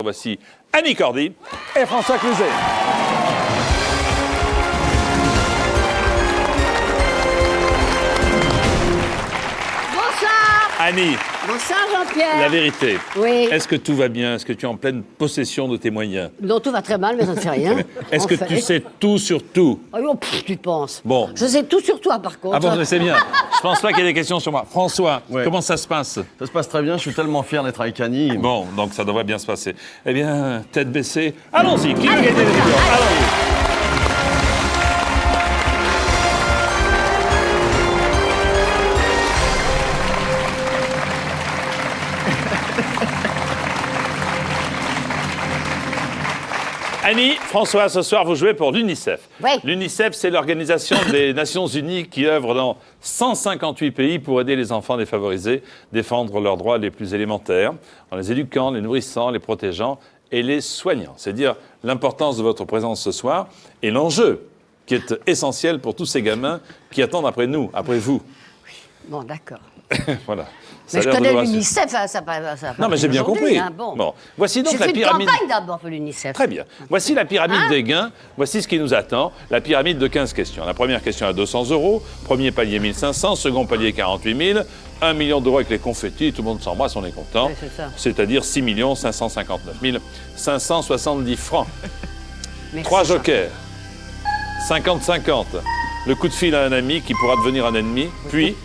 Voici Annie Cordy et François Cluzet. Bonsoir. Annie, Bonsoir Jean-Pierre. la vérité. Oui. Est-ce que tout va bien? Est-ce que tu es en pleine possession de tes moyens? Non, tout va très mal, mais ça ne fait rien. Est-ce que tu sais tout sur tout? Oh, tu penses? Bon. Je sais tout sur toi, par contre. Ah bon, mais c'est bien. Je pense pas qu'il y ait des questions sur moi. François, Ouais. comment ça se passe? Ça se passe très bien, je suis tellement fier d'être avec Annie. Bon, donc ça devrait bien se passer. Eh bien, tête baissée, allons-y. Qui veut gagner des millions? Allons-y. Annie, François, ce soir, vous jouez pour l'UNICEF. Oui. L'UNICEF, c'est l'organisation des Nations Unies qui œuvre dans 158 pays pour aider les enfants défavorisés, défendre leurs droits les plus élémentaires, en les éduquant, les nourrissant, les protégeant et les soignant. C'est dire l'importance de votre présence ce soir et l'enjeu qui est essentiel pour tous ces gamins qui attendent après nous, après vous. Bon, d'accord. Voilà. Mais Ça je a l'air de connais vous rassurer. l'UNICEF, ça Non, mais j'ai bien compris. Hein, bon. Bon. Voici donc J'ai la fait une pyramide. campagne d'abord pour l'UNICEF. Très bien. Voici la pyramide des gains. Voici ce qui nous attend. La pyramide de 15 questions. La première question à 200 €. Premier palier 1500. Second palier 48 000. 1 million d'euros avec les confettis. Tout le monde s'embrasse, on est content. Oui, c'est ça. C'est-à-dire 6 559 570 francs. Merci, 3 Jean. jokers. 50-50. Le coup de fil à un ami qui pourra devenir un ennemi. Puis...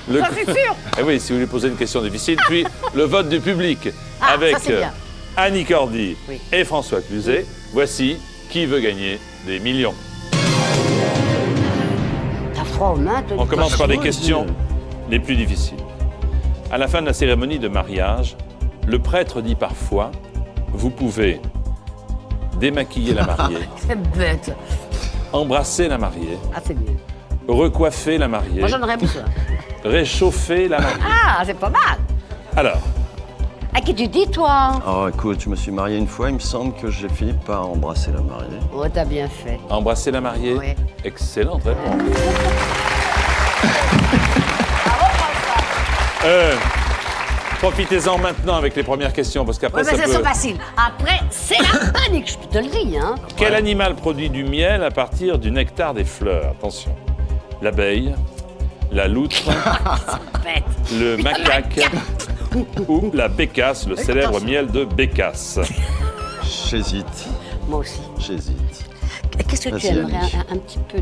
le Ça, c'est sûr. Eh oui, si vous lui posez une question difficile. Puis le vote du public Ah, avec ça, c'est bien. Annie Cordy Oui. et François Cluzet. Voici qui veut gagner des millions. T'as froid aux mains, toi. On commence par les Dieu. questions les plus difficiles. À la fin de la cérémonie de mariage, le prêtre dit parfois « Vous pouvez démaquiller la mariée, C'est bête. embrasser la mariée, Ah, c'est mieux. recoiffer la mariée, Moi, j'en aurais besoin. réchauffer la mariée. Ah, c'est pas mal. » Alors, À qui tu dis, toi? Oh, écoute, je me suis marié une fois, il me semble que j'ai fini par embrasser la mariée. Oh, t'as bien fait. embrasser la mariée. Oui. Excellente réponse. Profitez-en maintenant avec les premières questions, parce qu'après Oui, mais ça ça, peut... c'est facile. Après, c'est la panique, je te le dis, hein. Quel animal produit du miel à partir du nectar des fleurs? Attention. L'abeille, la loutre, Bête. le macaque ou la bécasse, le célèbre miel de Bécasse. J'hésite, Moi aussi. j'hésite. Qu'est-ce que tu Vas-y, aimerais? Annie. Un petit peu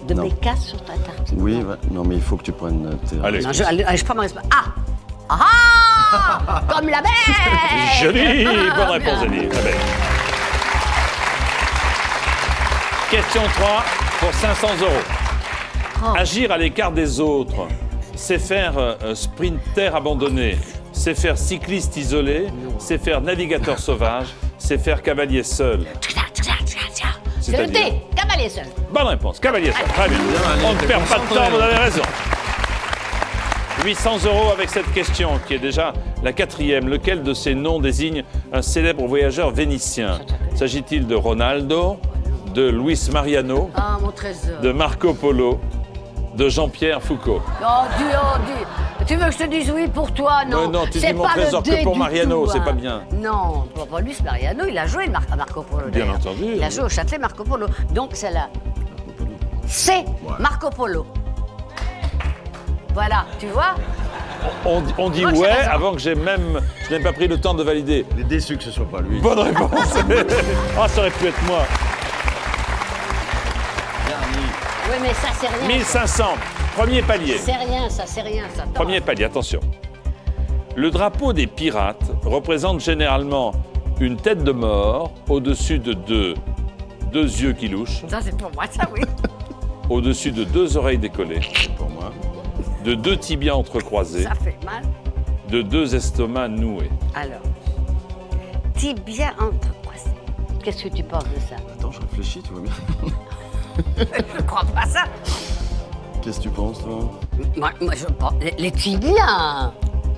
de Non. bécasse sur ta tartine? Oui, Non. non mais il faut que tu prennes tes... Allez. Non, je prends ma responsabilité. Comme la bête. Jolie! Bonne réponse, Annie. L'abeille. Question 3 pour 500 €. Oh. Agir à l'écart des autres, c'est faire sprinter abandonné, c'est faire cycliste isolé, c'est faire navigateur sauvage, c'est faire cavalier seul. C'est le C'est-à-dire thé. Cavalier seul. Bonne réponse, cavalier seul. Très bien. allez, On ne t'es perd pas de concentré. temps, vous avez raison. 800 € avec cette question, qui est déjà la quatrième. Lequel de ces noms désigne un célèbre voyageur vénitien? S'agit-il de Ronaldo, de Luis Mariano, Ah, mon trésor. de Marco Polo, de Jean-Pierre Foucault? Oh, Dieu. Tu veux que je te dise oui pour toi? Non. Ouais, non, tu C'est dis mon pas le trésor que dé pour du Mariano, tout, c'est hein. pas bien. Non, pour Luis Mariano, il a joué à Marco Polo. Bien d'ailleurs. entendu. Il a joué au Châtelet Marco Polo. Donc, c'est là. C'est Marco Polo. Voilà, tu vois? On dit Moi, j'ai ouais raison. avant que je n'ai pas pris le temps de valider. Il est déçu que ce soit pas lui. Bonne réponse. Ah, ça aurait pu être moi. Oui, mais ça, c'est rien. 1500, premier palier. C'est rien, ça, c'est rien, ça. Premier palier, attention. Le drapeau des pirates représente généralement une tête de mort au-dessus de deux yeux qui louchent, Ça, c'est pour moi, ça, oui. au-dessus de 2 oreilles décollées, C'est pour moi. de 2 tibias entrecroisés, Ça fait mal. de 2 estomacs noués. Alors, tibia entrecroisé. Qu'est-ce que tu penses de ça? Attends, je réfléchis, tu vois bien. Je crois pas ça. Qu'est-ce que tu penses, toi? Moi, je pense. Les tibias,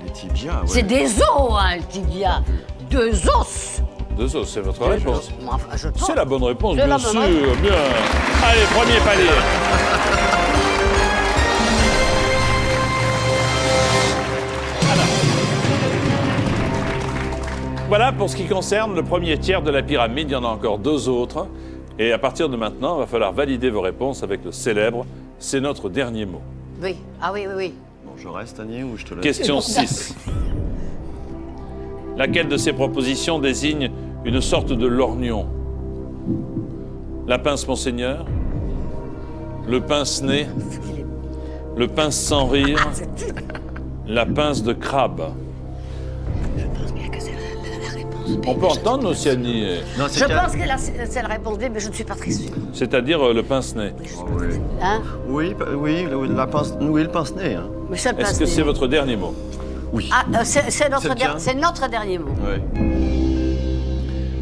Les tibias, ouais. c'est des os, hein, le tibia. 2 os. 2 os, c'est votre réponse. Moi, enfin, je pense. C'est la bonne réponse, C'est bien la bonne sûr, réponse. bien. Allez, premier palier. Voilà pour ce qui concerne le premier tiers de la pyramide. Il y en a encore 2 autres. Et à partir de maintenant, il va falloir valider vos réponses avec le célèbre « C'est notre dernier mot ». Oui, ah oui, oui, oui. Bon, je reste, Annie, ou je te laisse? Question 6. Laquelle de ces propositions désigne une sorte de lorgnon? La pince Monseigneur, le pince-nez, le pince sans rire, la pince de crabe. Je pense bien que c'est la réponse B. On peut entendre, Océanie, Non, Je pense que c'est la réponse B, mais je ne suis pas très sûre. c'est-à-dire le pince-nez. Oui. Hein? Oui, le pince-nez. Hein. Mais ça, le Est-ce que pince-nez. c'est votre dernier mot? Oui. Ah, c'est notre, C'est le tien. c'est notre dernier mot. Oui.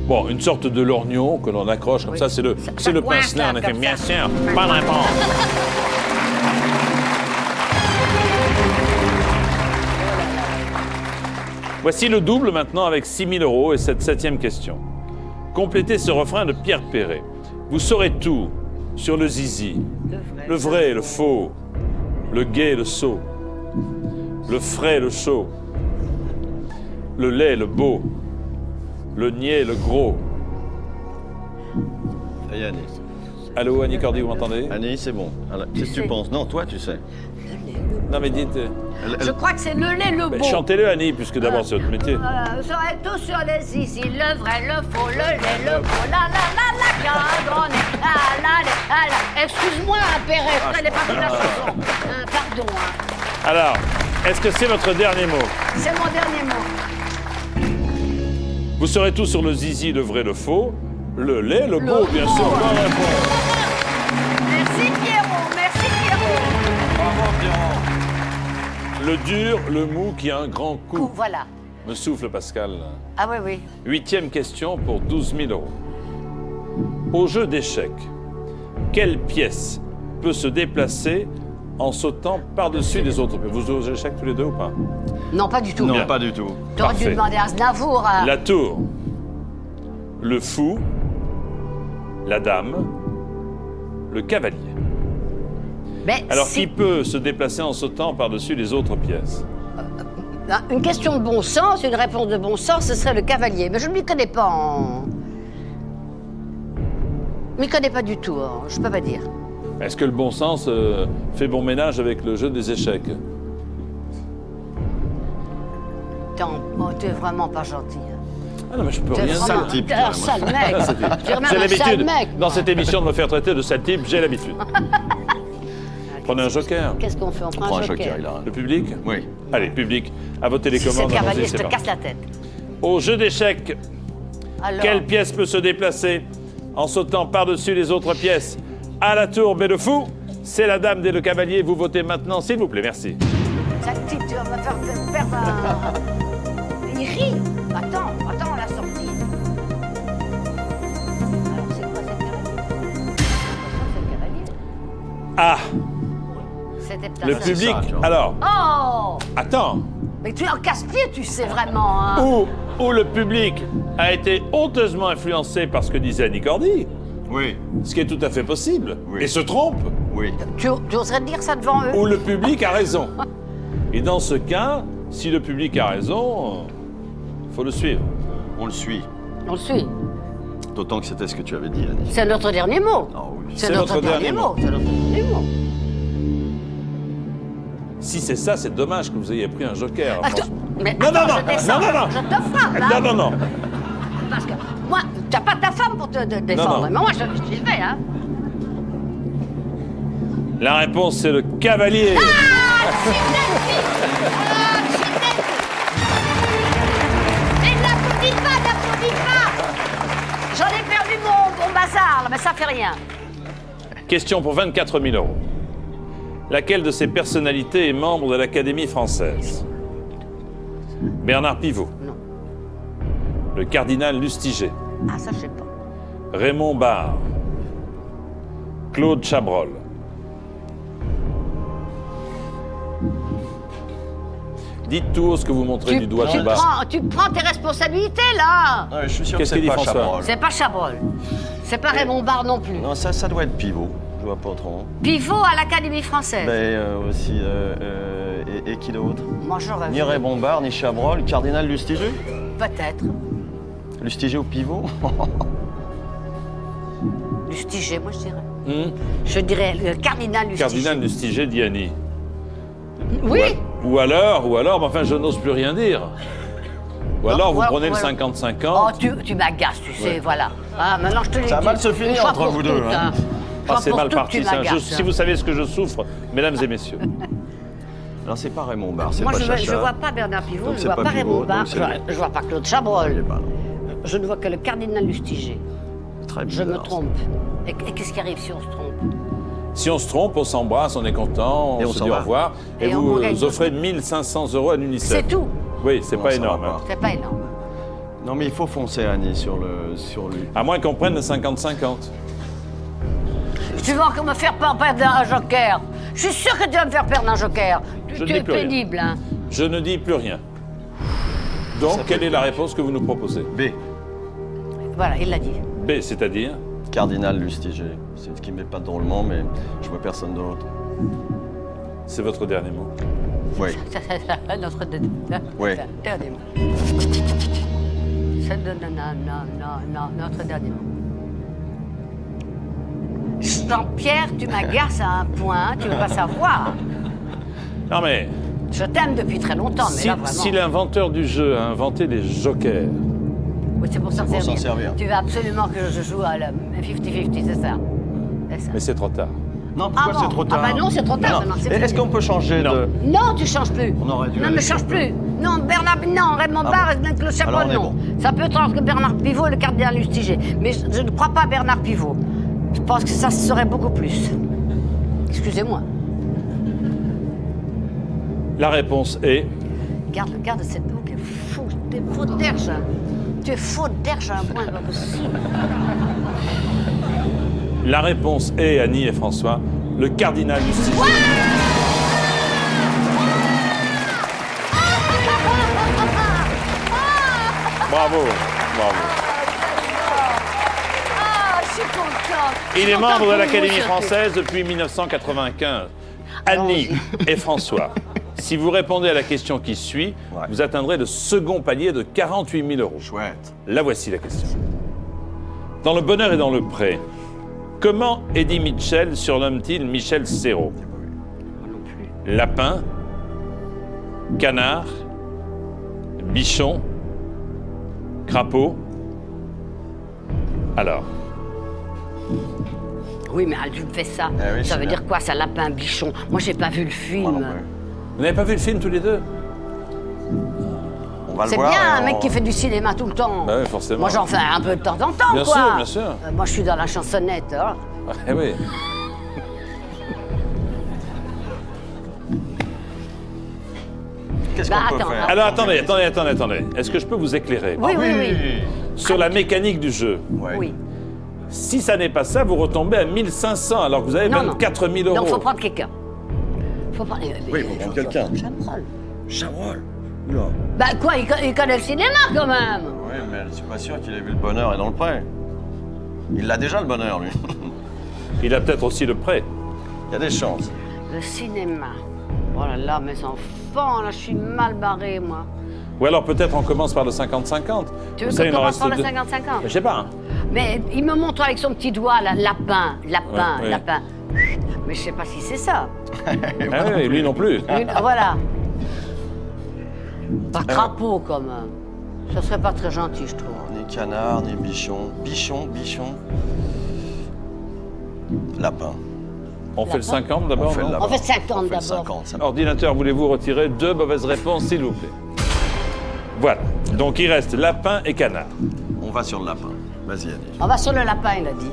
Bon, une sorte de lorgnon que l'on accroche comme Oui. ça, c'est le Ça coince, pince-nez, là, en effet. comme Bien ça. sûr, pas de réponse. Voici le double maintenant avec 6 000 € et cette 7e question. Complétez ce refrain de Pierre Perret. Vous saurez tout sur le zizi, le vrai et le faux, le gai et le sot, le frais et le chaud, le laid et le beau, le niais et le gros. Ça y est, Annie. Allô, Annie Cordy, vous m'entendez? Annie, c'est bon. Alors, qu'est-ce que tu penses? Non, toi, tu sais. Non, mais dites... Je crois que c'est le lait, le beau. Chantez-le, Annie, puisque d'abord c'est votre métier. Vous saurez tout sur les zizi, le vrai, le faux, le lait, le beau, la, cadron, la. Excuse-moi, Perret, je connais pas toute la chanson. Pardon. Hein. Alors, est-ce que c'est votre dernier mot? C'est mon dernier mot. Vous saurez tout sur le zizi, le vrai, le faux, le lait, le beau, bien beau. sûr. Bonne réponse. Merci Pierrot, merci Pierrot. Bravo, Pierrot. Le dur, le mou qui a un grand coup. Voilà. Me souffle Pascal. Ah oui, oui. 8e question pour 12 000 €. Au jeu d'échecs, quelle pièce peut se déplacer en sautant par-dessus les autres pièces? Vous jouez aux échecs tous les deux ou pas? Non, pas du tout. Non, Bien. pas du tout. T'aurais dû Parfait. demander à Aznavour. La tour, le fou, la dame, le cavalier. Mais Alors, si- qui peut se déplacer en sautant par-dessus les autres pièces? Une question de bon sens, une réponse de bon sens, ce serait le cavalier. Mais je ne m'y connais pas en... Je ne m'y connais pas du tout, hein. Je ne peux pas dire. Est-ce que le bon sens fait bon ménage avec le jeu des échecs? T'es vraiment pas gentil. Hein. Ah non, mais je peux T'es rien vraiment dire. type, t'es toi, un sale mec. T'es vraiment J'ai un sale l'habitude, mec. dans moi. cette émission, de me faire traiter de sale type, j'ai l'habitude. Prenez un joker. Qu'est-ce qu'on fait? On Prends prend un un joker, joker. il a. Le public? Oui. Allez, public, à vos Si c'est télécommandes. le cavalier, allons-y, je c'est te parti. casse la tête. Au jeu d'échecs, Alors, quelle pièce peut se déplacer en sautant par-dessus les autres pièces? À la tour, mais le fou, c'est la dame et le cavalier. Vous votez maintenant, s'il vous plaît. Merci. ça, tu vas me faire perdre un... Il rit. Attends, on l'a sorti. Alors, c'est quoi cette cavalier? C'est cavalier. Ah, C'était peut-être le ça. public. ça, tu vois. Alors, Oh! attends. Mais tu es en casse-pied, tu sais vraiment. Hein. Où le public a été honteusement influencé par ce que disait Annie Cordy, Oui. ce qui est tout à fait possible, Oui. et se trompe, Oui. Tu oserais dire ça devant eux? où le public a raison. Et dans ce cas, si le public a raison, il faut le suivre. On le suit. On le suit. D'autant que c'était ce que tu avais dit, Annie. C'est notre dernier mot. Ah oui. C'est notre dernier mot. C'est notre dernier mot. Si c'est ça, c'est dommage que vous ayez pris un joker. Attends, franchement. mais Non, attends, non, je descends. non, non, non. Je te frappe, hein. Non, non, non. Parce que moi, t'as pas ta femme pour te défendre. non. Mais moi, je le fais, hein. La réponse, c'est le cavalier. Mais n'applaudis pas. J'en ai perdu mon bazar, là, mais ça fait rien. Question pour 24 000 €. Laquelle de ces personnalités est membre de l'Académie française? Bernard Pivot. Non. Le cardinal Lustiger. Ah, ça, je sais pas. Raymond Barre. Claude Chabrol. Dites tout haut ce que vous montrez du doigt en bas. Tu prends tes responsabilités, là. Ouais, je suis sûr Qu'est-ce que qu'il c'est dit, pas François? Chabrol. C'est pas Chabrol. C'est pas Raymond Barre non plus. Non, ça doit être Pivot. Je vois pas trop. Pivot à l'Académie française. Mais aussi, et qui d'autre? Moi, j'aurais Ni vu. Raymond Barre, ni Chabrol, cardinal Lustiger? Peut-être. Lustiger au pivot. Lustiger, moi je dirais. Je dirais le cardinal Lustiger. Cardinal Lustiger, dit Annie. Oui. Ou alors, mais enfin, je n'ose plus rien dire. Ou alors, vous prenez le 50-50. Oh, tu m'agaces, tu sais, voilà. Ah, maintenant, je te l'ai dit. Ça va mal se finir Une fois entre pour vous deux, toutes, hein. Ah, c'est Pour mal toutes, parti, tu ça. m'agaces, Si vous savez ce que je souffre, mesdames et messieurs. Alors c'est pas Raymond Barre, c'est Moi, pas je Chacha. ne vois pas Bernard Pivot, Donc, je c'est ne vois pas pas Pivot, Raymond donc Barre, c'est je lui. vois pas Claude Il est Chabrol. pas là. Je ne vois que le cardinal Lustiger. Très Je bizarre, me ça. trompe. Et qu'est-ce qui arrive si on se trompe? Si on se trompe, on s'embrasse, on est content, Et on on se s'en dit au va. revoir. Et Et vous on gagne offrez 1 500 € à l'UNICEF. C'est tout. Oui, c'est Non, pas ça va énorme. pas. hein. C'est pas énorme. Non mais il faut foncer Annie sur lui. À moins qu'on prenne le 50-50. Tu vas encore me faire perdre un joker. Je suis sûr que tu vas me faire perdre un joker. Je Tu ne dis es plus rien. pénible, hein. Je ne dis plus rien. Donc, quelle est la réponse que vous nous proposez? B. Voilà, il l'a dit. B, c'est-à-dire? Cardinal Lustiger. C'est ce qui m'épate drôlement, mais je vois personne d'autre. C'est votre dernier mot. Oui. Notre Oui. dernier mot. C'est notre dernier mot. Jean-Pierre, tu m'agaces à un point, tu ne veux pas savoir. Non mais, Je t'aime depuis très longtemps, mais si, là vraiment. si l'inventeur du jeu a inventé les jokers, Oui, c'est pour s'en pour s'en servir. servir. Tu veux absolument que je joue à la 50-50, c'est ça? C'est ça. mais c'est trop tard. Non, pourquoi bon c'est trop tard? Ah bah non, c'est trop tard, Non. maintenant, c'est Et Est-ce fini. qu'on peut changer Non. de... Non, tu changes plus. On aurait dû Non, aller ne sur change le- plus. Non, non, Raymond Barre et Claude Chabrol, Alors, on est non. bon. Ça peut être entre Bernard Pivot et le cardinal Lustiger. Mais je ne crois pas à Bernard Pivot. Je pense que ça serait beaucoup plus. Excusez-moi. La réponse est... Regarde cette eau qui est fou. Tu es faux d'herge. Tu es faux d'herge à un point pas possible. La réponse est, Annie et François, le cardinal Lustiger. Bravo, bravo. Ah, je suis contente. Il est membre de l'Académie surtout. française depuis 1995. Annie et François, si vous répondez à la question qui suit, Ouais. vous atteindrez le second palier de 48 000 €. Chouette. La voici la question. Dans Le Bonheur et dans le Pré, comment Eddie Mitchell surnomme-t-il Michel Serrault? Lapin, canard, bichon, crapaud. Alors, Oui, mais tu me fais ça. Eh oui, Ça c'est veut bien. dire quoi, ça, lapin, bichon? Moi, j'ai pas vu le film. Moi non plus. vous n'avez pas vu le film tous les deux? On va le C'est voir. bien et un on- mec qui fait du cinéma tout le temps. Bah oui, forcément. Moi, j'en fais un peu de temps en temps, Bien quoi. sûr, bien sûr. Moi, je suis dans la chansonnette. Hein. Eh oui. Qu'est-ce Bah, qu'on peut attends, faire? Alors attendez. Est-ce que je peux vous éclairer Oui, oui. sur la mécanique du jeu? Ouais. Oui. Si ça n'est pas ça, vous retombez à 1500 alors que vous avez Non, non. 24 000 €. Donc, faut prendre quelqu'un. Faut prendre... Oui, il faut prendre quelqu'un. Chabrol. Chabrol. Oula. Bah quoi, il connaît le cinéma quand même. Oui, mais je suis pas sûr qu'il ait vu le bonheur et dans le pré. Il a déjà le bonheur, lui. Il a peut-être aussi le prêt. Il y a des chances. Le cinéma. Oh là là, mes enfants, là, je suis mal barrée, moi. Ou alors peut-être on commence par le 50-50. Tu veux Vous savez, qu'on il en commence par le deux. 50-50? Je sais pas. Hein. Mais il me montre avec son petit doigt, là, lapin, Ouais, ouais. lapin. Mais je sais pas si c'est ça. Ah oui, lui non plus. Voilà. Par crapaud, quand même. Ça serait pas très gentil, je trouve. Ni canard, ni bichon. Bichon. Lapin. On fait le 50 d'abord, On fait le non lapin. On fait 50 On fait le d'abord. 50, ça- Ordinateur, voulez-vous retirer 2 mauvaises réponses, s'il vous plaît? Voilà. Donc il reste lapin et canard. On va sur le lapin. Vas-y, Annie. On va sur le lapin, il a dit.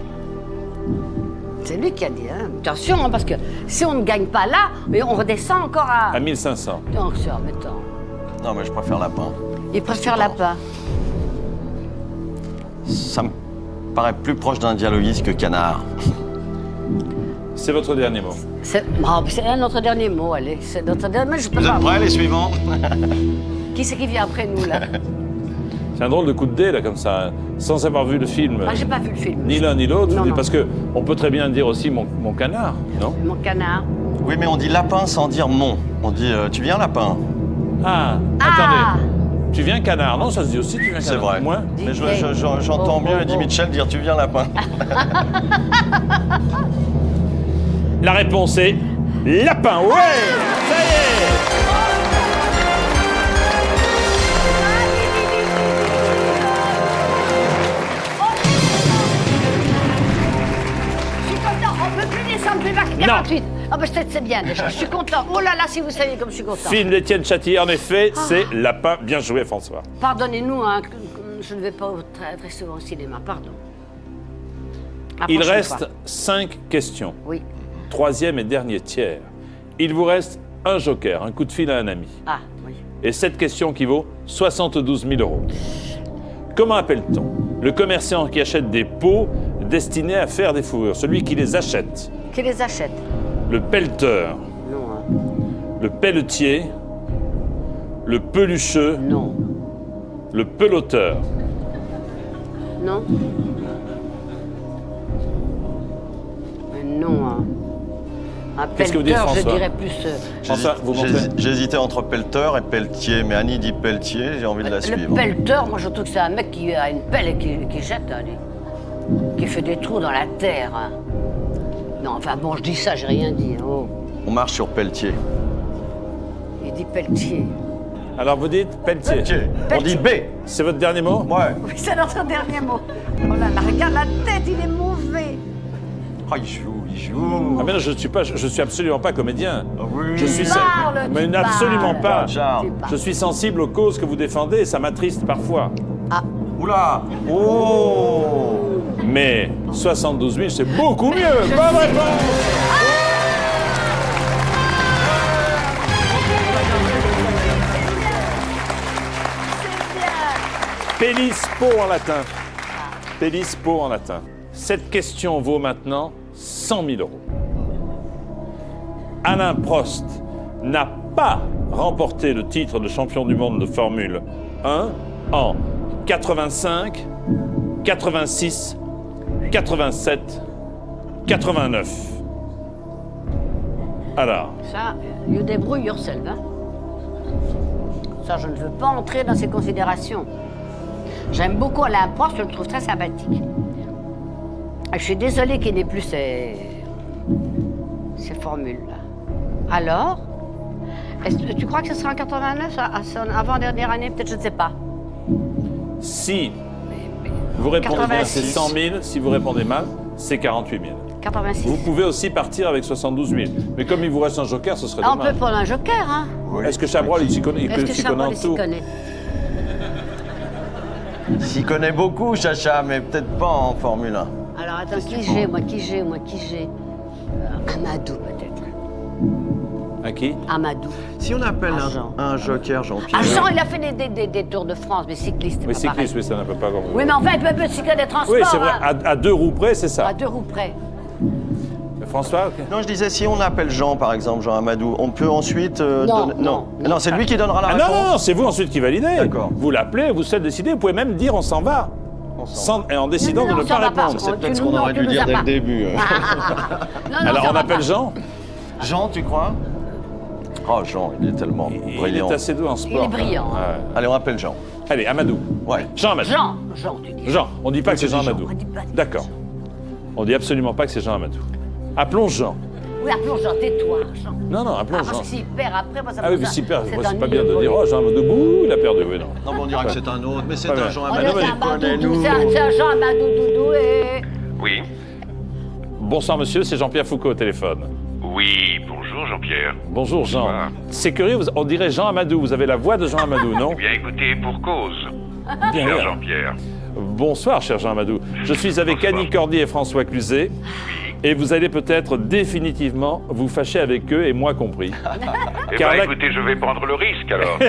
C'est lui qui a dit, hein. Attention, hein, parce que si on ne gagne pas là, on redescend encore à... À 1500. Donc, c'est embêtant. Non, mais je préfère lapin. Il préfère lapin. Ça me paraît plus proche d'un dialoguiste que canard. C'est votre dernier mot. C'est notre dernier mot, allez. C'est notre dernier mot, je peux Vous pas... êtes prêts, les suivants? Qui c'est qui vient après nous, là? C'est un drôle de coup de dé, là, comme ça, hein, sans avoir vu le film. Ah, j'ai pas vu le film. Ni l'un ni l'autre. Non, non. Parce que on peut très bien dire aussi mon canard, non? Mon canard. Oui, mais on dit lapin sans dire mon. On dit tu viens, lapin? Ah, Ah! attendez. Tu viens canard. Non, ça se dit aussi, tu viens canard. C'est vrai. Moi Mais j'entends mieux Eddie Mitchell dire tu viens lapin. La réponse est lapin. Ouais, ça y est. Je suis content, on peut plus descendre plus bas que 48. Ah bah c'est bien déjà, je suis content. Oh là là, si vous saviez comme je suis content. Film d'Étienne Châtier, en effet, c'est lapin. Bien joué, François. Pardonnez-nous, hein, je ne vais pas très, très souvent au cinéma, pardon. La Il prochaine reste fois. 5 questions. Oui. Troisième et dernier tiers. Il vous reste un joker, un coup de fil à un ami. Ah, oui. Et cette question qui vaut 72 000 €. Comment appelle-t-on le commerçant qui achète des pots destinés à faire des fourrures? Celui qui les achète. Qui les achète? Le pelleteur, Non, hein. le pelletier, le pelucheux, Non. le peloteur. Non. Mais non, hein. Un Qu'est-ce que vous dites, pelleteur, je François? dirais plus... François, vous montrez. J'hésitais entre pelleteur et pelletier, mais Annie dit pelletier, j'ai envie de la Le suivre. pelleteur, moi je trouve que c'est un mec qui a une pelle et qui jette, hein, qui fait des trous dans la terre. Hein. Non, enfin bon, je dis ça, j'ai rien dit. Oh. On marche sur pelletier. Il dit pelletier. Alors vous dites pelletier. Pelletier. On dit B. C'est votre dernier mot? Ouais. Oui, c'est notre dernier mot. Oh là là, regarde la tête, il est mauvais. Ah, il joue. Ah mais non, je suis absolument pas comédien. Ah oui. Je suis parles, mais tu absolument parles. pas. Charles. Je suis sensible aux causes que vous défendez et ça m'attriste parfois. Oula. Oh. Mais 72 000, c'est beaucoup mieux. Bonne réponse. Pellispo en latin. Pellispo en latin. Cette question vaut maintenant 100 000 €. Alain Prost n'a pas remporté le titre de champion du monde de Formule 1 en 85, 86, 87, 89. Alors, Ça, you débrouille yourself. Hein. Ça, je ne veux pas entrer dans ces considérations. J'aime beaucoup Alain Prost, je le trouve très sympathique. Je suis désolée qu'il n'ait plus ces formules-là. Alors, tu crois que ce sera en 89, à son avant-dernière année? Peut-être, je ne sais pas. si vous répondez bien, c'est 86. 100 000. Si vous répondez mal, c'est 48 000. 86. Vous pouvez aussi partir avec 72 000. Mais comme il vous reste un joker, ce serait Ah, on peut dommage. prendre un joker, hein? Est-ce que Chabrol, il s'y connaît, Est-ce que s'y connaît en Chabrol s'y tout? connaît? S'y connaît beaucoup, Chacha, mais peut-être pas en Formule 1. Alors, attends, qui j'ai? Amadou, peut-être. À qui? Amadou. Si on appelle Jean. un joker Jean-Pierre. Ah, Jean, il a fait des Tours de France, mais cycliste. Oui, pas cycliste, pareil. oui, ça n'a pas comme vous. Oui, mais en fait, il peut cycler des transports. Oui, c'est vrai. hein. À 2 roues près, c'est ça. À 2 roues près. François, ok. Non, je disais, si on appelle Jean, par exemple, Jean Amadou, on peut ensuite... donner... non. Non, c'est lui qui donnera la Ah réponse. non, c'est vous ensuite qui validez. D'accord. Vous l'appelez, vous savez décider, vous pouvez même dire on s'en va. Et en décidant Non, de ne on s'en pas va pas. répondre. C'est peut-être ce Tu qu'on nous- aurait tu dû nous dire as dès pas. le début. Non, Alors ça on va appelle pas. Jean. Jean, tu crois? Oh, Jean, il est tellement Il brillant. est assez doux en sport. Il est brillant. Ouais. Allez, on appelle Jean. Allez, Amadou. Ouais. Jean Amadou. Jean, tu dis. Jean, on ne dit pas que c'est Jean Jean. Amadou. On dit pas- D'accord. On dit absolument pas que c'est Jean Amadou. Appelons Jean. Oui, appelons Jean, tais-toi, Jean. Non, appelons Ah, parce Jean. que s'il perd après, moi, ça Ah me oui, mais s'il perd, moi, c'est pas ennuyeux bien de pour dire lui. oh Jean Amadou, bouh, il a perdu. Oui, non. Non, mais on dirait que c'est un autre, mais c'est Pas un bien. Jean On Amadou. dit c'est un Amadou, c'est un Jean Amadou Doudou et... Oui. Bonsoir monsieur, c'est Jean-Pierre Foucault au téléphone. Oui, bonjour Jean-Pierre. Bonjour Jean. Bonsoir. C'est curieux, on dirait Jean Amadou. Vous avez la voix de Jean Amadou, non? Bien écoutez, pour cause. Bien, Cher bien. Jean-Pierre. Bonsoir, cher Jean Amadou. Je suis avec Bonsoir. Annie Cordy et François Cluzet. Et vous allez peut-être définitivement vous fâcher avec eux, et moi compris. Eh Car bien, là- écoutez, je vais prendre le risque alors.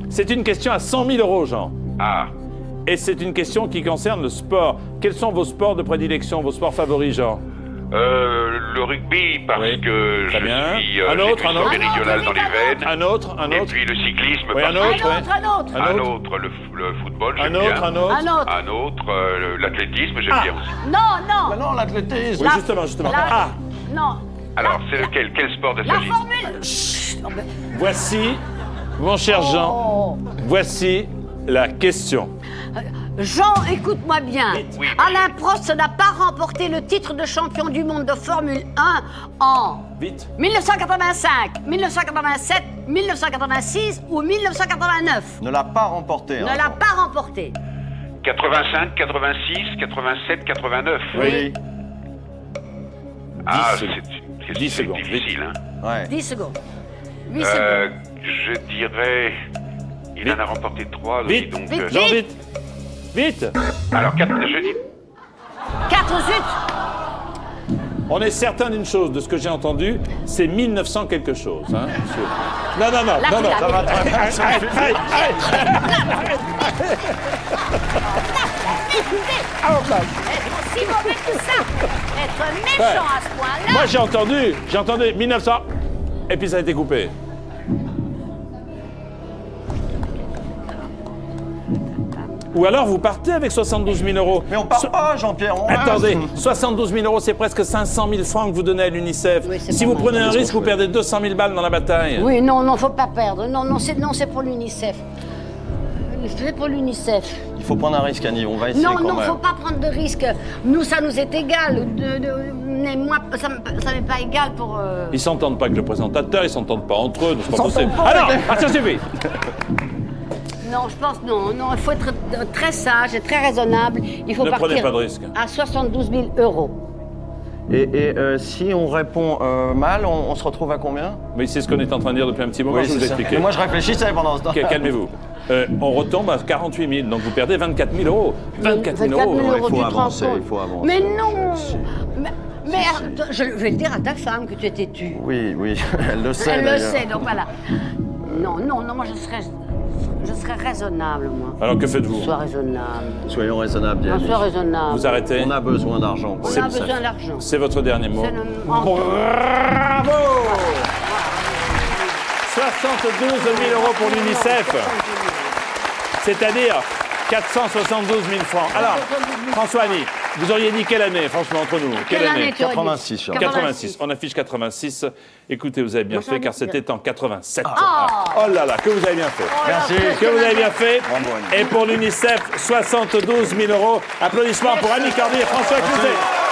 C'est une question à 100 000 €, Jean. Ah, Et c'est une question qui concerne le sport. Quels sont vos sports de prédilection, vos sports favoris, Jean? le rugby, parce Oui. que Très je bien. suis Un j'ai autre, du un sang autre. méridional dans les veines. Un autre, un Et autre. puis le cyclisme, Oui, un parce autre, que- ouais. Un autre. Un autre, le football, Un j'aime autre, bien. un autre. Un autre. Un autre, l'athlétisme, j'aime Ah. bien aussi. Non. Non, l'athlétisme. Oui, justement. Ah, Non. Alors, c'est lequel? Quel sport de La s'agit? formule. Chut, oh, mais- voici Mon cher Jean, Oh. voici la question. Jean, écoute-moi bien. Oui. Alain Prost n'a pas remporté le titre de champion du monde de Formule 1 en Vite. 1985, 1987, 1986 ou 1989. Ne l'a pas remporté. Ne hein. l'a pas remporté. 85, 86, 87, 89. Oui. Ah, 10 c'est 10 secondes, difficile. Hein. Ouais. 10 secondes. 8 secondes. Je dirais... Il en a remporté 3, lui, Vite. donc... Vite. Jean, vite. Vite. Alors, je dis 4 zut. On est certain d'une chose, de ce que j'ai entendu, c'est 1900 quelque chose. Hein, monsieur. Non, non, non, La non, non. finale. Ça va très bien. Être aussi mauvais que ça. Être méchant à ce point-là. Moi, j'ai entendu 1900, et puis ça a été coupé. Ou alors vous partez avec 72 000 euros. Mais on part pas, Jean-Pierre. on Attendez, reste. 72 000 euros, c'est presque 500 000 francs que vous donnez à l'UNICEF. Oui, c'est Si pas vous mal. prenez un Qu'est-ce risque, qu'on vous fait perdez 200 000 balles dans la bataille. Oui, non, faut pas perdre. Non, c'est pour l'UNICEF. C'est pour l'UNICEF. Il faut prendre un risque, Annie. On va essayer Non, quand non, même. faut pas prendre de risques. Nous, ça nous est égal. Mais moi, ça m'est pas égal pour... Ils s'entendent pas avec le présentateur, ils s'entendent pas entre eux, donc c'est pas s'entendent possible. pas Ah non, avec- ah, ça suffit. Non, je pense non, il faut être très sage et très raisonnable. Il faut Ne partir prenez pas de risque. à 72 000 euros. Et si on répond mal, on se retrouve à combien? Mais c'est ce qu'on est en train de dire depuis un petit moment, je vais vous c'est ça. expliquer. Mais moi, je réfléchissais pendant ce temps. Ok, calmez-vous. On retombe à 48 000, donc vous perdez 24 000 euros. 24 000 euros. il faut tu te rends avancer, compte? il faut avancer. Mais non Si. Mais attends, je vais le dire à ta femme que tu es têtu. Oui, elle le sait. Elle le d'ailleurs. sait, donc voilà. Non, moi je serais raisonnable, moi. Alors que faites-vous? Sois raisonnable. Soyons raisonnables, Non, Yannick. sois raisonnable. Vous arrêtez? On a besoin d'argent. pour On les a UNICEF. besoin d'argent. C'est votre dernier mot. C'est le- Bravo 72 000 euros pour l'UNICEF, c'est-à-dire 472 000 francs. Alors, François Annie, vous auriez dit quelle année, franchement, entre nous? Quelle année tu aurais dit 86, Charles. 86. On affiche 86. Écoutez, vous avez bien Moi, fait, j'aurais car dit- c'était en 87. Ah. Oh là là, que vous avez bien fait. Merci. Que vous avez bien fait. Bravo, Annie. Et pour l'UNICEF, 72 000 euros. Applaudissements pour Annie Cordy et François Cluzet.